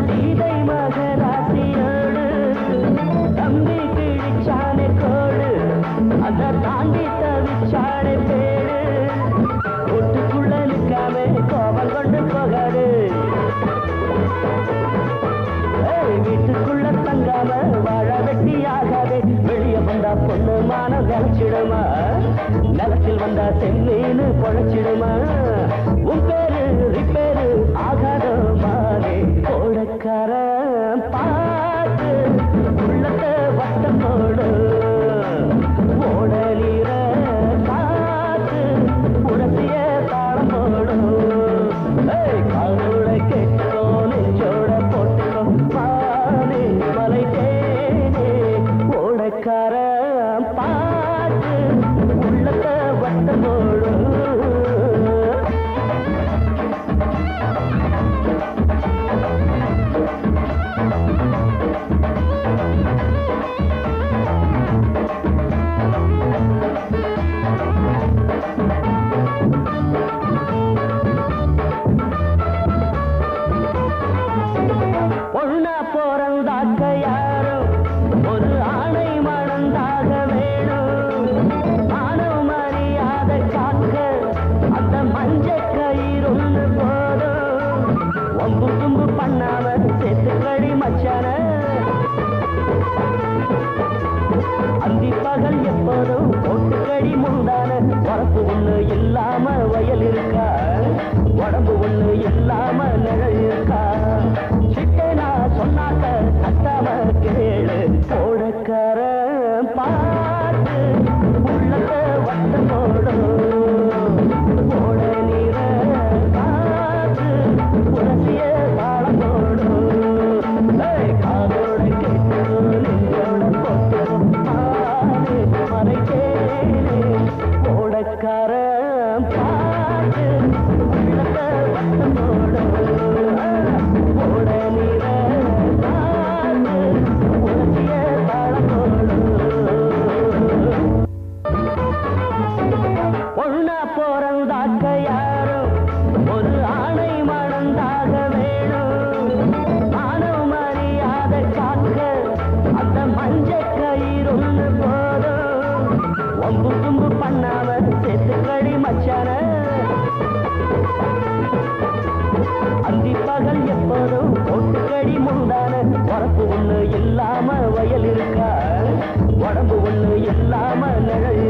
சீதை மகராசியோடு தம்பி கிழிச்சானே கோடு அதை தாண்டி தவிச்சானே பேடு வீட்டுக்குள்ள நிற்காம கோபம் கொண்டு போகாது வீட்டுக்குள்ள தங்காம வாழ வெட்டி ஆகாதே வெளியே வந்தா பொண்ணு மானம் நிலச்சிடுமா நிலத்தில் வந்தா செம்மீனு பொழைச்சிடுமா உன் பேரு ரிப்பேரு ஆகாதோ மானே கோடக்கார பார்த்து உள்ளத்தை வட்டம் போடு ஓட நீர காத்து உடசிய தாளம் போடு காதோட கேட்டோ நெஞ்சோட போட்டுக்கோ மானே மலை தேனே ஓடக்கார பார்த்து உள்ளத்தை வட்டம் போடு பொண்ணா பிறந்தாக்க யாரும் ஒரு ஆணை மணந்தாக வேணும் மானவ மரியாதை காக்க அந்த மஞ்ச கயிறுன்னு போதும் ஒம்பு தும்பு பண்ணாம சேர்த்துக்கடி மச்சான அந்தி பகல் எப்போதும் போட்டுக்கடி முந்தான உடம்பு ஒண்ணு இல்லாம வயல் இருக்கா உடம்பு ஒண்ணு இல்லாம நிழல் இருக்கா சிட்டை நான் சொன்னாக்க கட்டாம கேளு கோடக்கார பார்த்து உள்ளத்தை வட்டம் போடும் ஓட நீர காத்து உரசிய தாளம் போடும் காதோட கேட்டு நெஞ்சோட போட்டு மறை கேளு கோடக்கார பார்த்து உள்ளத்தை வட்டம் போடும் ஓட நீர காத்து உரசிய தாளம் போடும் பொண்ணா பிறந்தாக்க யாரும் ஒரு ஆணை மணந்தாக வேணும் மானவ மரியாதை காக்க அந்த மஞ்ச கயிறுன்னு போதும் ஒம்பு தும்பு பண்ணாம சேர்த்துக்கடி மச்சான அந்தி பகல் எப்போதும் போட்டுக்கடி முந்தான உடம்பு ஒண்ணு இல்லாம வயல் இருக்கா உடம்பு ஒண்ணு இல்லாம நிழல்